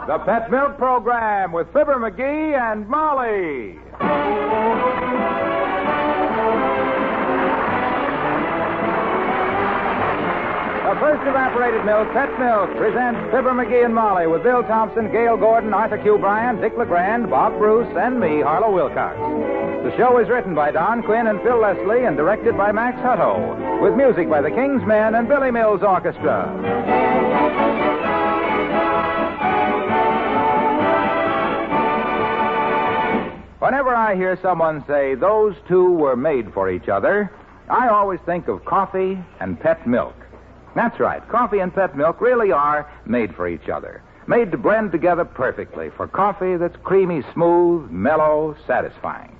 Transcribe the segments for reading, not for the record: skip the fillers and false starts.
The Pet Milk Program with Fibber McGee and Molly. The first evaporated milk, Pet Milk, presents Fibber McGee and Molly with Bill Thompson, Gail Gordon, Arthur Q. Bryant, Dick LeGrand, Bob Bruce, and me, Harlow Wilcox. The show is written by Don Quinn and Phil Leslie and directed by Max Hutto, with music by the King's Men and Billy Mills Orchestra. Whenever I hear someone say those two were made for each other, I always think of coffee and pet milk. That's right. Coffee and pet milk really are made for each other. Made to blend together perfectly for coffee that's creamy, smooth, mellow, satisfying.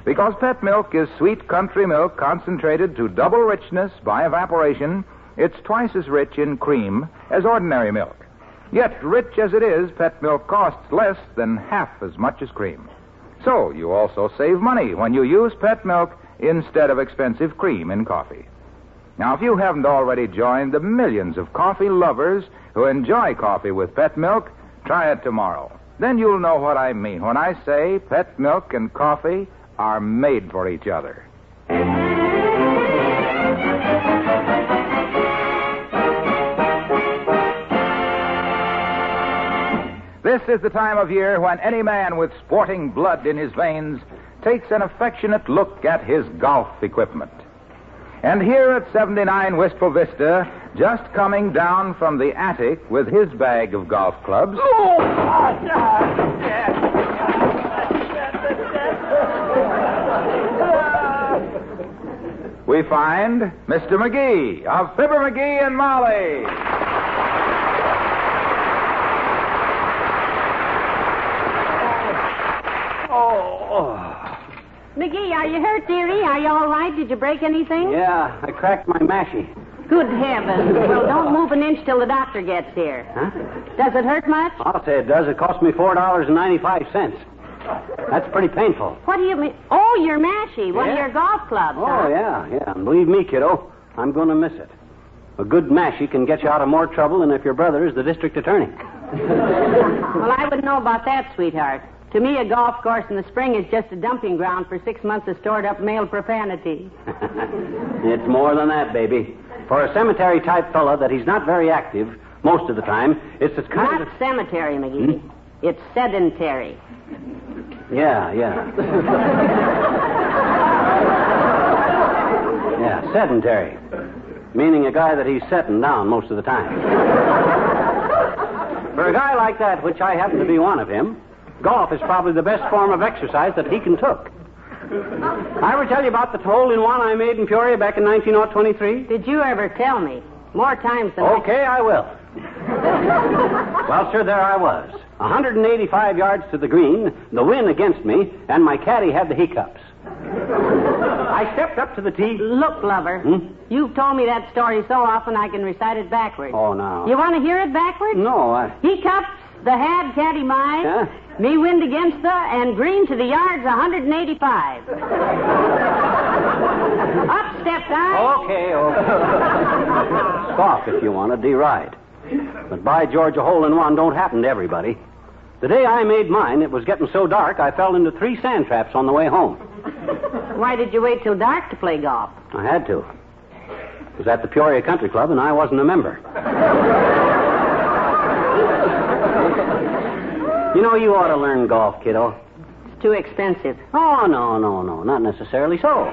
Because pet milk is sweet country milk concentrated to double richness by evaporation, it's twice as rich in cream as ordinary milk. Yet, rich as it is, pet milk costs less than half as much as cream. So, you also save money when you use pet milk instead of expensive cream in coffee. Now, if you haven't already joined the millions of coffee lovers who enjoy coffee with pet milk, try it tomorrow. Then you'll know what I mean when I say pet milk and coffee are made for each other. This is the time of year when any man with sporting blood in his veins takes an affectionate look at his golf equipment. And here at 79 Wistful Vista, just coming down from the attic with his bag of golf clubs... we find Mr. McGee of Fibber McGee and Molly. McGee, are you hurt, dearie? Are you all right? Did you break anything? Yeah, I cracked my mashie. Good heavens. Well, don't move an inch till the doctor gets here. Huh? Does it hurt much? I'll say it does. It cost me $4.95. That's pretty painful. What do you mean? Oh, your mashie. One of your golf clubs. Oh, huh? yeah. And believe me, kiddo, I'm going to miss it. A good mashie can get you out of more trouble than if your brother is the district attorney. Well, I wouldn't know about that, sweetheart. To me, a golf course in the spring is just a dumping ground for 6 months of stored-up male profanity. It's more than that, baby. For a cemetery-type fella that he's not very active most of the time, it's the kind Not cemetery, McGee. It's sedentary. Yeah. Yeah, sedentary. Meaning a guy that he's setting down most of the time. For a guy like that, which I happen to be one of him, golf is probably the best form of exercise that he can took. I ever tell you about the hole-in-one I made in Peoria back in 1923? Did you ever tell me? More times than Okay, I will. Well, sir, there I was. 185 yards to the green, the wind against me, and my caddy had the hiccups. I stepped up to the tee. Look, lover, you've told me that story so often I can recite it backwards. Oh, no. You want to hear it backwards? No, Hiccups, the had, caddy mine, me wind against the, and green to the yards, 185. Up stepped I. Okay. Scoff if you want to, deride. But by George, a hole-in-one don't happen to everybody. The day I made mine, it was getting so dark, I fell into 3 sand traps on the way home. Why did you wait till dark to play golf? I had to. It was at the Peoria Country Club, and I wasn't a member. You know, you ought to learn golf, kiddo. It's too expensive. Oh, no. Not necessarily so.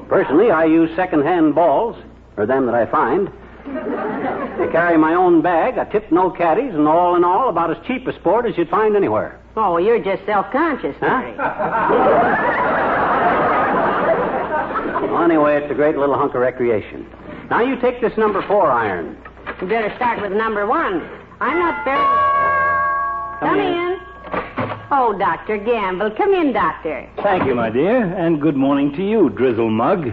Personally, I use second-hand balls, or them that I find. I carry my own bag, I tip no caddies, and all in all, about as cheap a sport as you'd find anywhere. Oh, well, you're just self-conscious, Terry. Well, anyway, it's a great little hunk of recreation. Now, you take this number 4 iron. You better start with number 1. I'm not very... Come in. Oh, Dr. Gamble. Come in, Doctor. Thank you, my dear, and good morning to you, drizzle mug.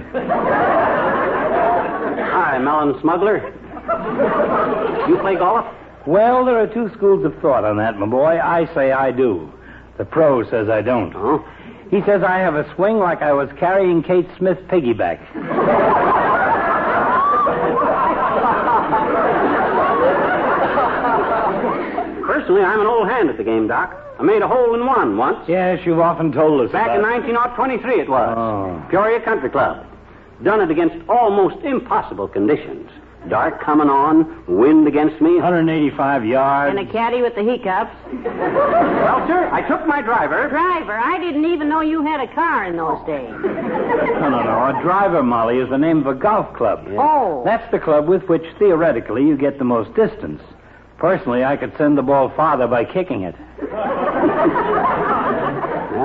Hi, melon smuggler. You play golf? Well, there are 2 schools of thought on that, my boy. I say I do. The pro says I don't. Oh? He says I have a swing like I was carrying Kate Smith piggyback. Personally, I'm an old hand at the game, Doc. I made a hole-in-one once. Yes, you've often told us Back about in 1923 it was. Oh. Peoria Country Club. Done it against almost impossible conditions. Dark coming on, wind against me. 185 yards. And a caddy with the hiccups. Well, sir, I took my driver. Driver, I didn't even know you had a car in those days. No. A driver, Molly, is the name of a golf club. Yeah. Oh. That's the club with which, theoretically, you get the most distance. Personally, I could send the ball farther by kicking it. That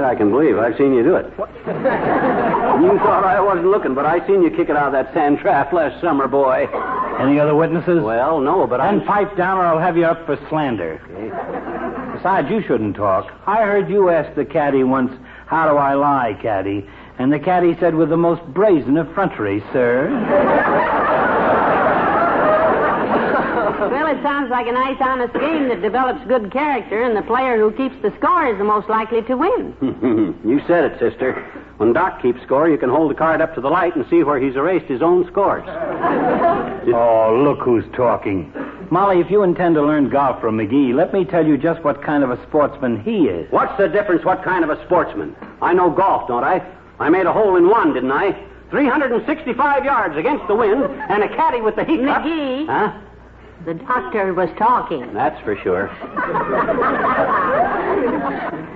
I can believe. I've seen you do it. You thought I wasn't looking, but I seen you kick it out of that sand trap last summer, boy. Any other witnesses? Well, no, but Then pipe down or I'll have you up for slander. Okay. Besides, you shouldn't talk. I heard you ask the caddy once, "How do I lie, caddy?" And the caddy said with the most brazen effrontery, "Sir." Well, it sounds like a nice, honest game that develops good character, and the player who keeps the score is the most likely to win. You said it, sister. When Doc keeps score, you can hold the card up to the light and see where he's erased his own scores. Oh, look who's talking. Molly, if you intend to learn golf from McGee, let me tell you just what kind of a sportsman he is. What's the difference what kind of a sportsman? I know golf, don't I? I made a hole-in-one, didn't I? 365 yards against the wind and a caddy with the hiccups. McGee? Huh? The doctor was talking. That's for sure.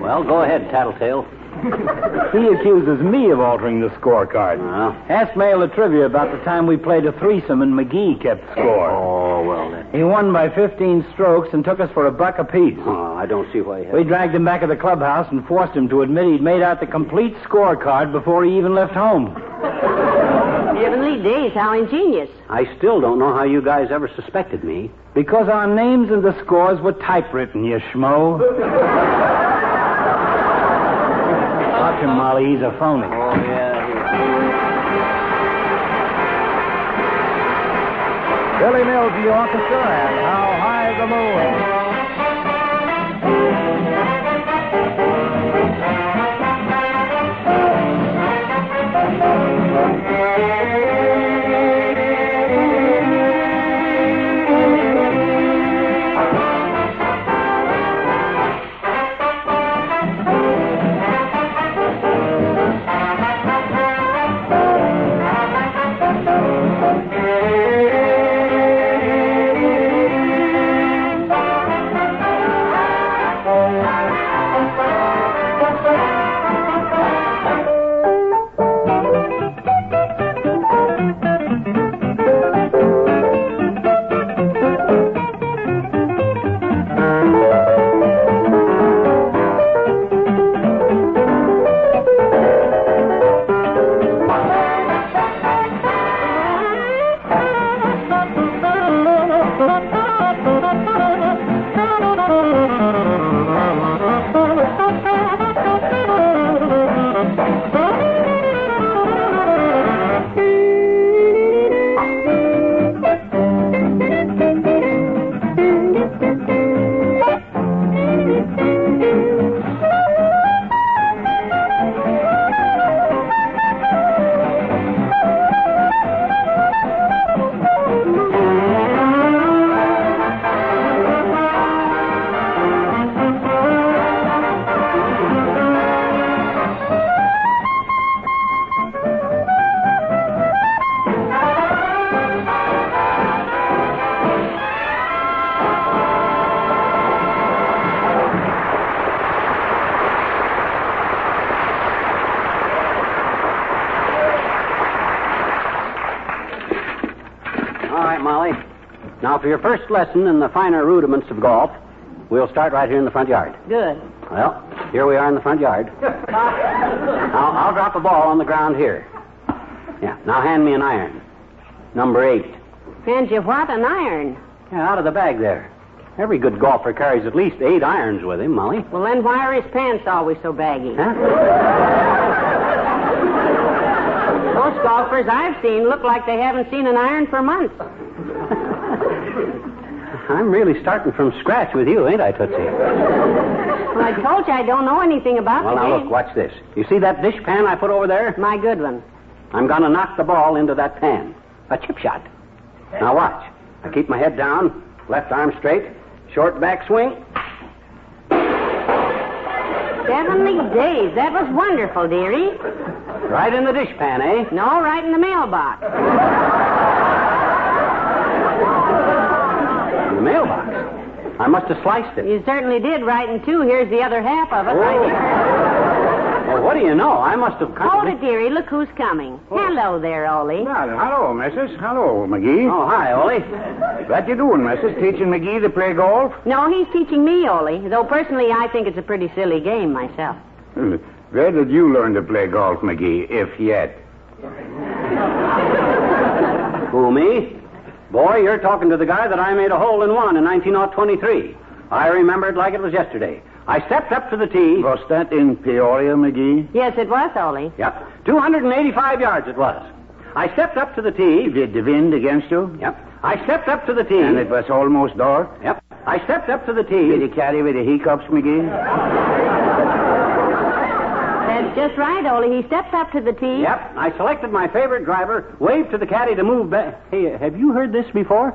Well, go ahead, Tattletale. He accuses me of altering the scorecard. Well. Ask Mail the trivia about the time we played a threesome and McGee kept score. Oh, well, then. He won by 15 strokes and took us for $1 apiece. Oh, I don't see why you have. We dragged him back to the clubhouse and forced him to admit he'd made out the complete scorecard before he even left home. Heavenly days, how ingenious. I still don't know how you guys ever suspected me. Because our names and the scores were typewritten, you schmo. Watch him, Molly. He's a phony. Oh, yeah. Billy Mills, the orchestra, and How High the Moon. Now, for your first lesson in the finer rudiments of golf, we'll start right here in the front yard. Good. Well, here we are in the front yard. I'll drop a ball on the ground here. Yeah, now hand me an iron. Number 8. And you what? An iron? Yeah, out of the bag there. Every good golfer carries at least 8 irons with him, Molly. Well, then why are his pants always so baggy? Huh? Most golfers I've seen look like they haven't seen an iron for months. I'm really starting from scratch with you, ain't I, Tootsie? Well, I told you I don't know anything about Well, the now, game. look, watch this. You see that dish pan I put over there? My good one. I'm going to knock the ball into that pan. A chip shot. Now, watch. I keep my head down, left arm straight, short back swing, Heavenly days. That was wonderful, dearie. Right in the dishpan, eh? No, right in the mailbox. In the mailbox? I must have sliced it. You certainly did right in two. Here's the other half of it right here. Well, what do you know? I must have... Hold it, dearie. Look who's coming. Hello there, Ole. Well, hello, missus. Hello, McGee. Oh, hi, Ole. What you doing, missus? Teaching McGee to play golf? No, he's teaching me, Ole. Though personally, I think it's a pretty silly game myself. Where did you learn to play golf, McGee, if yet? Who, me? Boy, you're talking to the guy that I made a hole-in-one in 1923. I remember it like it was yesterday. I stepped up to the tee. Was that in Peoria, McGee? Yes, it was, Ole. Yep. 285 yards it was. I stepped up to the tee. Did the wind against you? Yep. I stepped up to the tee. And it was almost dark? Yep. I stepped up to the tee. Did you carry with the hiccups, McGee? That's just right, Ole. He stepped up to the tee. Yep. I selected my favorite driver, waved to the caddy to move back. Hey, have you heard this before?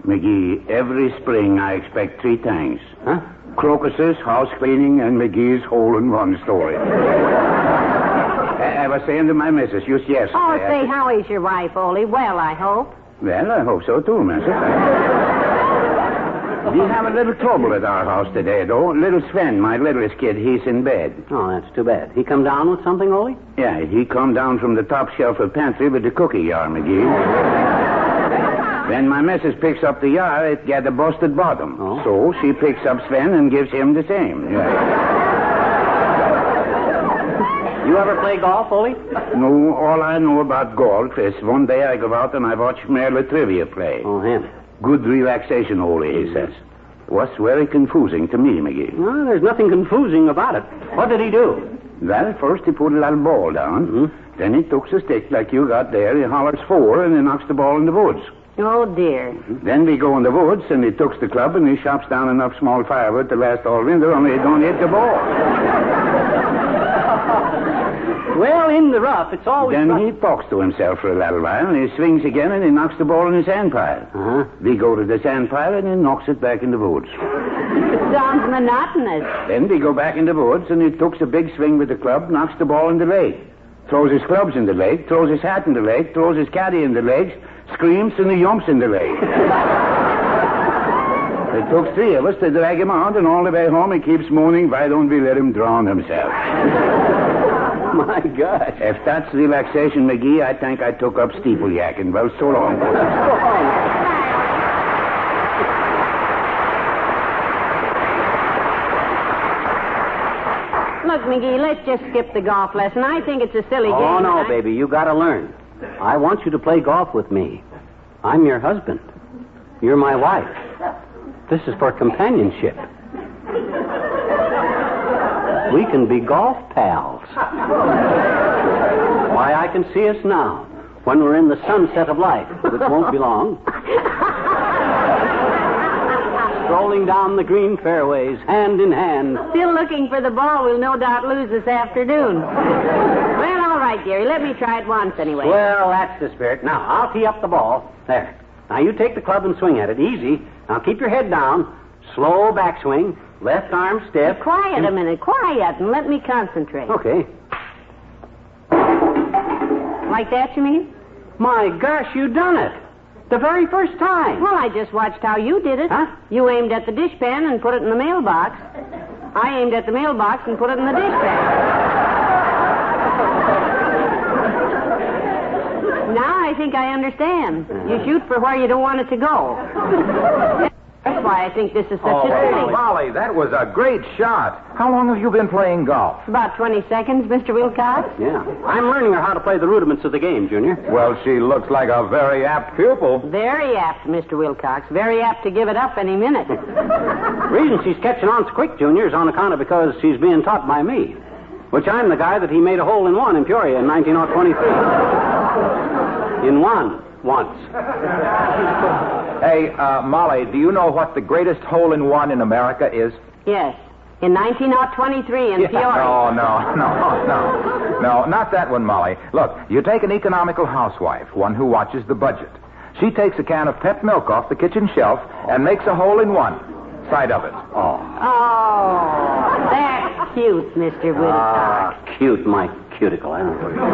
McGee, every spring I expect 3 things. Huh? Crocuses, house cleaning, and McGee's hole-in-one story. I was saying to my missus just yesterday... Oh, say, how is your wife, Ole? Well, I hope. Well, I hope so, too, missus. We have a little trouble at our house today, though. Little Sven, my littlest kid, he's in bed. Oh, that's too bad. He come down with something, Ole? Yeah, he come down from the top shelf of pantry with the cookie jar, McGee. When my missus picks up the jar, it got a busted bottom. Oh. So she picks up Sven and gives him the same. Yeah. You ever play golf, Ole? No, all I know about golf is one day I go out and I watch Merle Trivia play. Oh, him. Good relaxation, Ole, he says. Was very confusing to me, McGee. No, there's nothing confusing about it. What did he do? Well, first he put a little ball down. Mm-hmm. Then he took the stick like you got there. He hollers 4 and he knocks the ball in the woods. Oh, dear. Then we go in the woods, and he takes the club, and he chops down enough small firewood to last all winter, only he don't hit the ball. Well, in the rough, it's always... Then he talks to himself for a little while, and he swings again, and he knocks the ball in the sand pile. Uh-huh. We go to the sand pile, and he knocks it back in the woods. It sounds monotonous. Then we go back in the woods, and he takes a big swing with the club, knocks the ball in the lake. Throws his clubs in the lake, throws his hat in the lake, throws his caddy in the lake, screams, and he jumps in the lake. It took 3 of us to drag him out, and all the way home he keeps moaning, why don't we let him drown himself? My gosh. If that's relaxation, McGee, I think I took up steepleyacking. Well, so long. Look, McGee, let's just skip the golf lesson. I think it's a silly game. Oh, no, baby. You got to learn. I want you to play golf with me. I'm your husband. You're my wife. This is for companionship. We can be golf pals. Why, I can see us now, when we're in the sunset of life, which won't be long. Strolling down the green fairways, hand in hand. Still looking for the ball we'll no doubt lose this afternoon. Well, all right, dearie. Let me try it once anyway. Well, that's the spirit. Now, I'll tee up the ball. There. Now, you take the club and swing at it. Easy. Now, keep your head down. Slow backswing. Left arm stiff. Quiet a minute. Quiet, and let me concentrate. Okay. Like that, you mean? My gosh, you done it. The very first time. Well, I just watched how you did it. Huh? You aimed at the dishpan and put it in the mailbox. I aimed at the mailbox and put it in the dishpan. Now I think I understand. You shoot for where you don't want it to go. That's why I think this is such a silly. Molly, that was a great shot. How long have you been playing golf? About 20 seconds, Mr. Wilcox. Yeah. I'm learning her how to play the rudiments of the game, Junior. Well, she looks like a very apt pupil. Very apt, Mr. Wilcox. Very apt to give it up any minute. Reason she's catching on so quick, Junior, is on account of because she's being taught by me. Which I'm the guy that he made a hole-in-one in Peoria in 1923. In one. Once. Hey, Molly, do you know what the greatest hole-in-one in America is? Yes. In 1923 in Peoria. No, not that one, Molly. Look, you take an economical housewife, one who watches the budget. She takes a can of pet milk off the kitchen shelf and makes a hole-in-one. Sight of it. Oh, that's Cute, Mr. Whittaker. Cute, my cuticle. I don't know.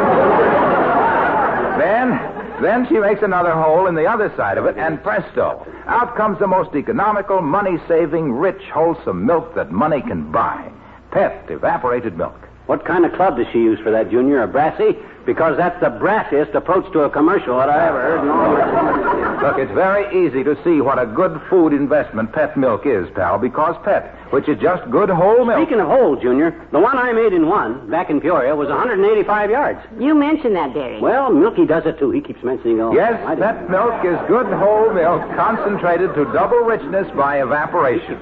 Then she makes another hole in the other side of it, and presto, out comes the most economical, money-saving, rich, wholesome milk that money can buy. Pet evaporated milk. What kind of club does she use for that, Junior? A brassy? Because that's the brassiest approach to a commercial that I ever heard in all my... Look, it's very easy to see what a good food investment Pet milk is, pal, because Pet, which is just good whole milk... Speaking of whole, Junior, the one I made in one, back in Peoria, was 185 yards. You mentioned that, Derry. Well, Milky does it, too. He keeps mentioning it all. Yes, Pet milk is good whole milk concentrated to double richness by evaporation.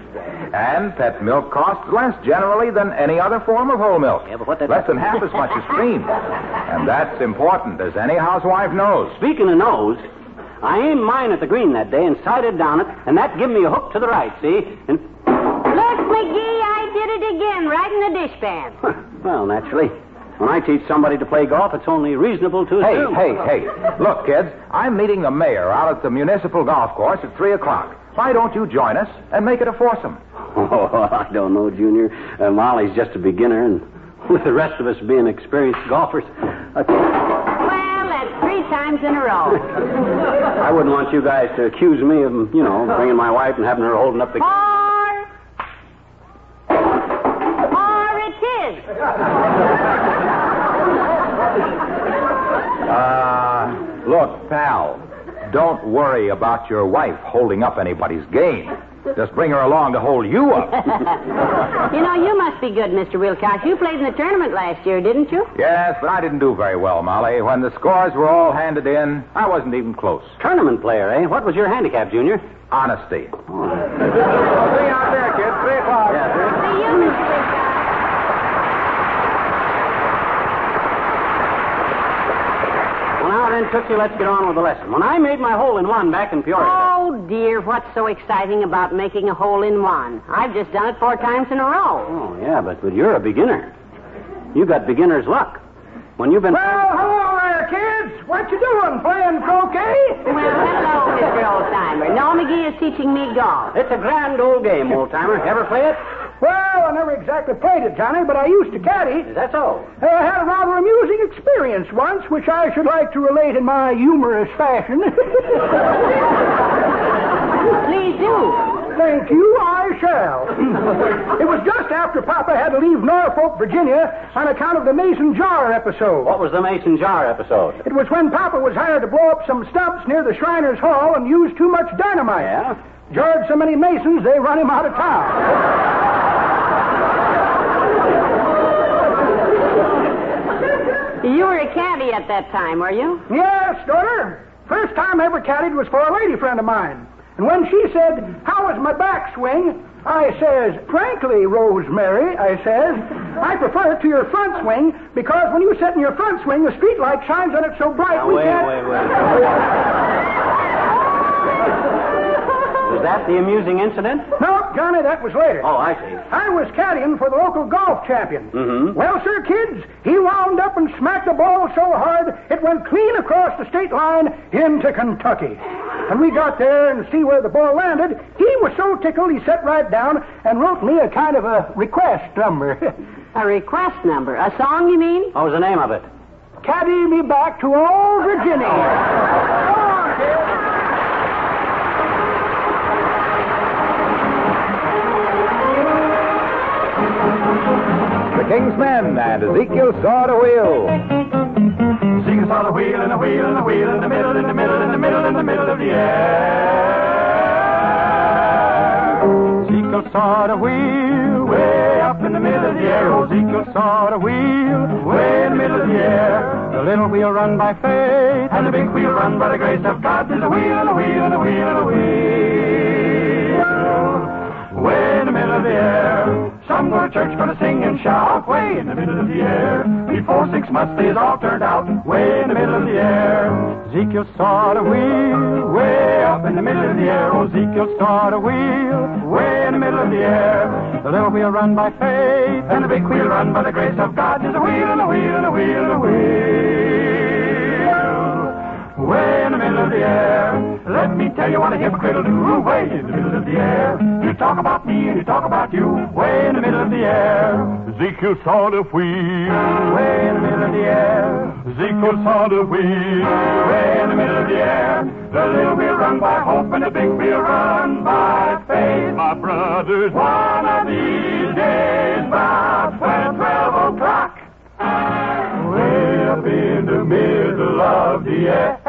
And Pet milk costs less generally than any other form of whole milk. Yeah, but what that... Less than half as much as cream. And that's important, as any housewife knows. Speaking of nose, I aimed mine at the green that day and sighted down it, and that gave me a hook to the right, see? And... Look, McGee, I did it again, right in the dishpan. Well, naturally. When I teach somebody to play golf, it's only reasonable to assume. Hey. Look, kids, I'm meeting the mayor out at the municipal golf course at 3 o'clock. Why don't you join us and make it a foursome? Oh, I don't know, Junior. Molly's just a beginner, and with the rest of us being experienced golfers... Well, that's 3 times in a row. I wouldn't want you guys to accuse me of, bringing my wife and having her holding up the... Four it is. Look, pal, don't worry about your wife holding up anybody's game. Just bring her along to hold you up. You must be good, Mr. Wilcox. You played in the tournament last year, didn't you? Yes, but I didn't do very well, Molly. When the scores were all handed in, I wasn't even close. Tournament player, eh? What was your handicap, Junior? Honesty. Oh. See you out there, kids. 3 o'clock. Yeah, See you, Mr. Wilcox. Well, now then, Tootsie, let's get on with the lesson. When I made my hole in one back in Peoria... Oh, dear, what's so exciting about making a hole in one? I've just done it 4 times in a row. Oh, yeah, but you're a beginner. You got beginner's luck. When you've been... Well, hello there, kids. What you doing, playing croquet? Well, hello, Mr. Oldtimer. No, McGee is teaching me golf. It's a grand old game, old-timer. Ever play it? Well, I never exactly played it, Johnny, but I used to caddy. Is that so? I had a rather amusing experience once, which I should like to relate in my humorous fashion. Please do. Thank you, I shall. It was just after Papa had to leave Norfolk, Virginia, on account of the mason jar episode. What was the mason jar episode? It was when Papa was hired to blow up some stumps near the Shriners Hall and used too much dynamite. Yeah? Jarred so many masons, they run him out of town. You were a caddy at that time, were you? Yes, daughter. First time I ever caddied was for a lady friend of mine. And when she said, "How is my backswing?" I says, "Frankly, Rosemary," I says, "I prefer it to your front swing because when you sit in your front swing, the street light shines on it so bright Now, we wait. can't..." Was that the amusing incident? No, Johnny, that was later. Oh, I see. I was caddying for the local golf champion. Mm-hmm. Well, sir, kids, he wound up and smacked the ball so hard it went clean across the state line into Kentucky. And we got there and see where the ball landed. He was so tickled he sat right down and wrote me a kind of a request number. A request number? A song, you mean? What was the name of it? Caddy me back to old Virginia. Come on, kids. The King's Men and Ezekiel saw the wheel. Ezekiel saw the wheel and the wheel and the wheel in the middle, in the middle, in the middle, in the middle of the air. Ezekiel saw the wheel way up in the middle of the air. Oh, Ezekiel saw the wheel way in the middle of the air. The little wheel run by faith and the big wheel run by the grace of God. There's a wheel and a wheel and a wheel and a wheel way in the middle of the air. Some go to church gonna sing and shout way in the middle of the air. Before 6 months they is all turned out way in the middle of the air. Ezekiel saw the wheel way up in the middle of the air. Oh, Ezekiel saw the wheel way in the middle of the air. The little wheel run by faith and the big wheel run by the grace of God. There's a wheel and a wheel and a wheel and a wheel way in the middle of the air. Let me tell you what a hypocrite will do, way in the middle of the air. You talk about me and you talk about you, way in the middle of the air. Ezekiel saw the wheel, way in the middle of the air. Ezekiel saw the wheel, way in the middle of the air. The little wheel run by hope and the big wheel run by faith. My brothers, one of these days, about 12 o'clock, way up in the middle of the air,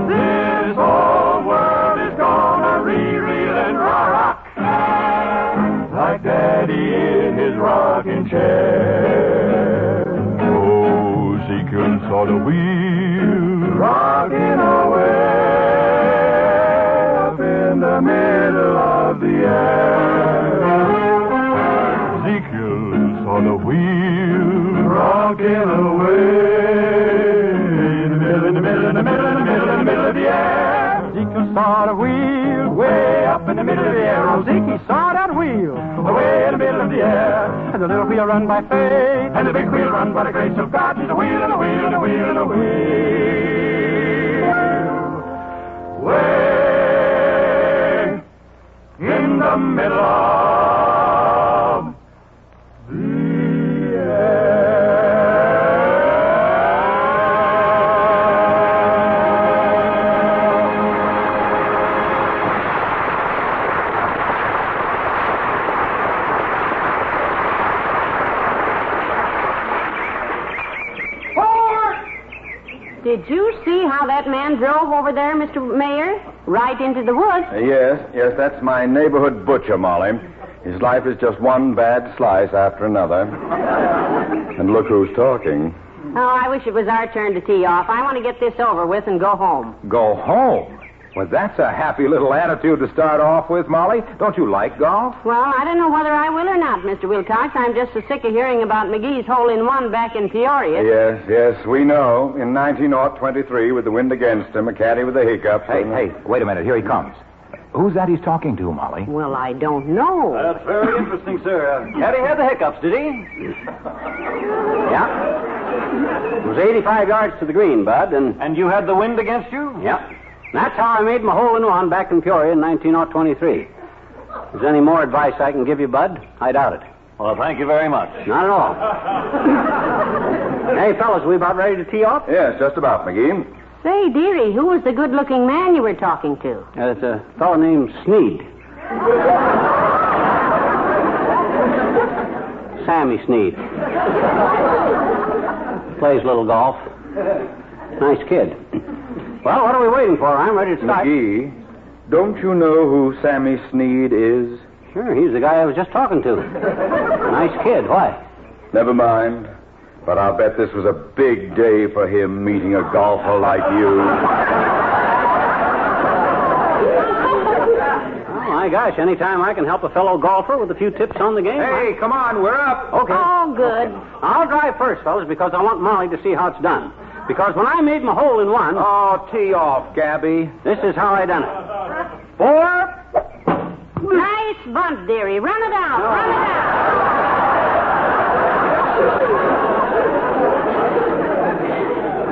this whole world is gonna reel and rock, like Daddy in his rocking chair. Oh, Ezekiel saw the wheel rocking away up in the middle of the air. Ezekiel saw the wheel rocking away in the middle, in the middle, in the middle, in the middle, in the middle of the air. Ezekiel saw the wheel way up in the middle of the air. Oh, Ezekiel saw that wheel away in the middle of the air. And the little wheel run by faith, and the big wheel run by the grace of God. There's a wheel and a wheel and a wheel and a wheel way in the middle of the air. Did you see how that man drove over there, Mr. Mayor? Right into the woods. Yes, that's my neighborhood butcher, Molly. His life is just one bad slice after another. And look who's talking. Oh, I wish it was our turn to tee off. I want to get this over with and go home. Go home? Well, that's a happy little attitude to start off with, Molly. Don't you like golf? Well, I don't know whether I will or not, Mr. Wilcox. I'm just so sick of hearing about McGee's hole-in-one back in Peoria. Yes, we know. In 1923, with the wind against him, a caddy with the hiccups. Hey, wait a minute. Here he comes. Who's that he's talking to, Molly? Well, I don't know. That's very interesting, sir. Caddy had the hiccups, did he? Yeah. It was 85 yards to the green, Bud, and you had the wind against you? Yep. That's how I made my hole-in-one back in Peoria in 1923. Is there any more advice I can give you, Bud? I doubt it. Well, thank you very much. Not at all. Hey, fellas, we about ready to tee off? Yes, just about, McGee. Say, dearie, who was the good-looking man you were talking to? It's a fellow named Sneed. Sammy Sneed. Plays little golf. Nice kid. Well, what are we waiting for? I'm ready to start. McGee, don't you know who Sammy Sneed is? Sure, he's the guy I was just talking to. Nice kid. Why? Never mind. But I'll bet this was a big day for him meeting a golfer like you. Oh, my gosh, anytime I can help a fellow golfer with a few tips on the game. Hey, come on, we're up. Okay. Oh, good. I'll drive first, fellas, because I want Molly to see how it's done. Because when I made my hole-in-one... Oh, tee off, Gabby. This is how I done it. 4. Nice bunt, dearie. Run it out. Run it out.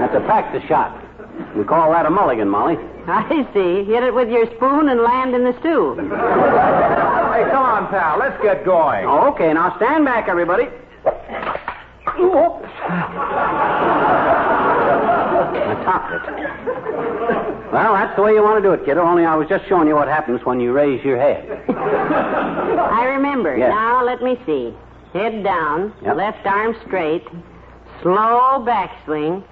That's a practice shot. We call that a mulligan, Molly. I see. Hit it with your spoon and land in the stew. Hey, come on, pal. Let's get going. Oh, okay, now stand back, everybody. Oops. I topped it. Well, that's the way you want to do it, kiddo, only I was just showing you what happens when you raise your head. I remember. Yes. Now, let me see. Head down, Yep. left arm straight, slow backswing.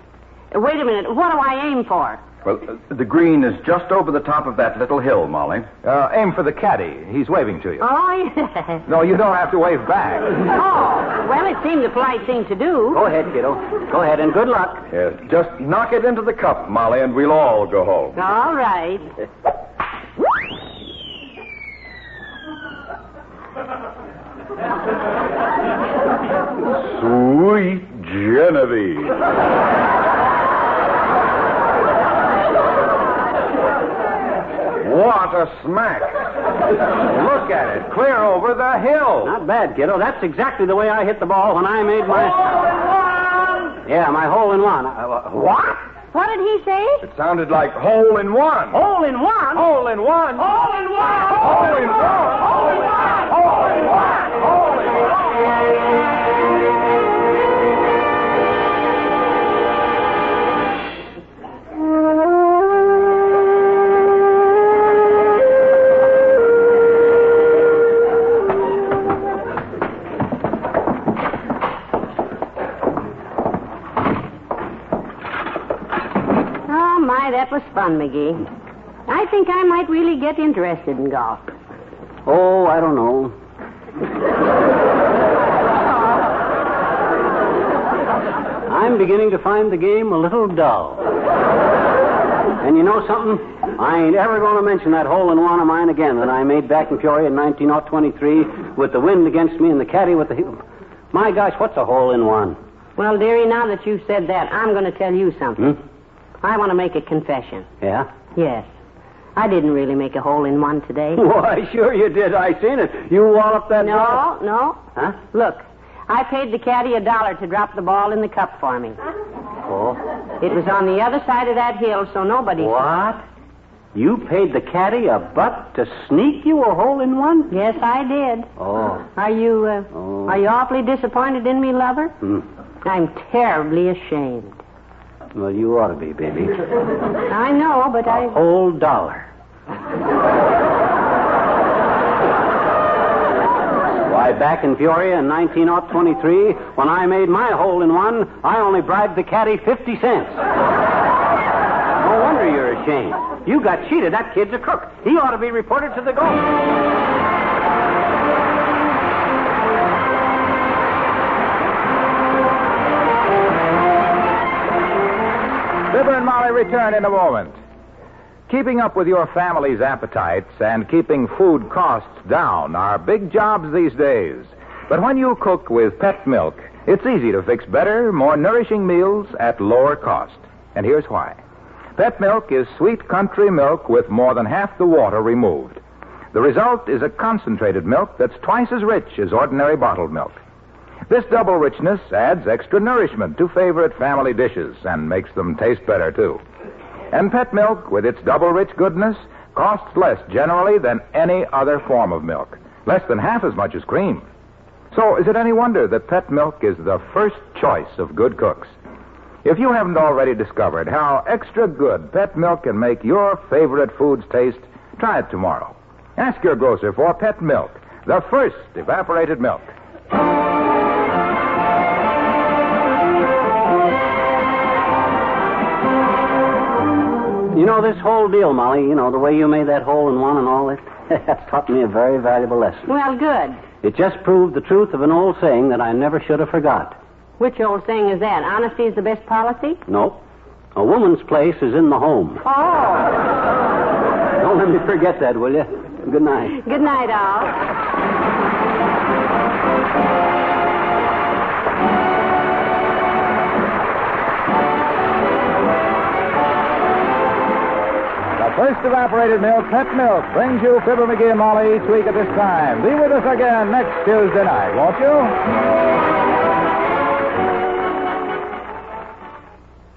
Wait a minute. What do I aim for? Well, the green is just over the top of that little hill, Molly. Aim for the caddy. He's waving to you. Oh, yeah. No, you don't have to wave back. Oh, well, it seemed the polite thing to do. Go ahead, kiddo. Go ahead, and good luck. Yes, just knock it into the cup, Molly, and we'll all go home. All right. Sweet Genevieve. What a smack. Look at it. Clear over the hill. Not bad, kiddo. That's exactly the way I hit the ball when I made my... Hole-in-one! Yeah, my hole-in-one. What? What did he say? It sounded like hole in one. Hole in one? Hole in one. Hole in one! Hole in one. Hole in one! Hole in one! Hole in one! Oh, my, that was fun, McGee. I think I might really get interested in golf. Oh, I don't know. I'm beginning to find the game a little dull. And you know something? I ain't ever going to mention that hole-in-one of mine again that I made back in Peoria in 1923 with the wind against me and the caddy with the... My gosh, what's a hole-in-one? Well, dearie, now that you've said that, I'm going to tell you something. I want to make a confession. Yeah? Yes. I didn't really make a hole-in-one today. Why, sure you did. I seen it. You walloped that ball. No. Huh? Look, I paid the caddy $1 to drop the ball in the cup for me. Oh. It was on the other side of that hill, so nobody... What? You paid the caddy $1 to sneak you a hole-in-one? Yes, I did. Oh. Are you awfully disappointed in me, lover? I'm terribly ashamed. Well, you ought to be, baby. I know, but A whole $1. Why, back in Peoria in 1923, when I made my hole-in-one, I only bribed the caddy 50 cents. No wonder you're ashamed. You got cheated. That kid's a crook. He ought to be reported to the golf. Fibber and Molly return in a moment. Keeping up with your family's appetites and keeping food costs down are big jobs these days. But when you cook with pet milk, it's easy to fix better, more nourishing meals at lower cost. And here's why. Pet milk is sweet country milk with more than half the water removed. The result is a concentrated milk that's twice as rich as ordinary bottled milk. This double richness adds extra nourishment to favorite family dishes and makes them taste better, too. And pet milk, with its double rich goodness, costs less generally than any other form of milk, less than half as much as cream. So is it any wonder that pet milk is the first choice of good cooks? If you haven't already discovered how extra good pet milk can make your favorite foods taste, try it tomorrow. Ask your grocer for pet milk, the first evaporated milk. You know, this whole deal, Molly, you know, the way you made that hole-in-one and all that, that's taught me a very valuable lesson. Well, good. It just proved the truth of an old saying that I never should have forgot. Which old saying is that? Honesty is the best policy? Nope. A woman's place is in the home. Oh. Don't let me forget that, will you? Good night. Good night, all. First evaporated milk, pet milk, brings you Fibber McGee and Molly each week at this time. Be with us again next Tuesday night, won't you?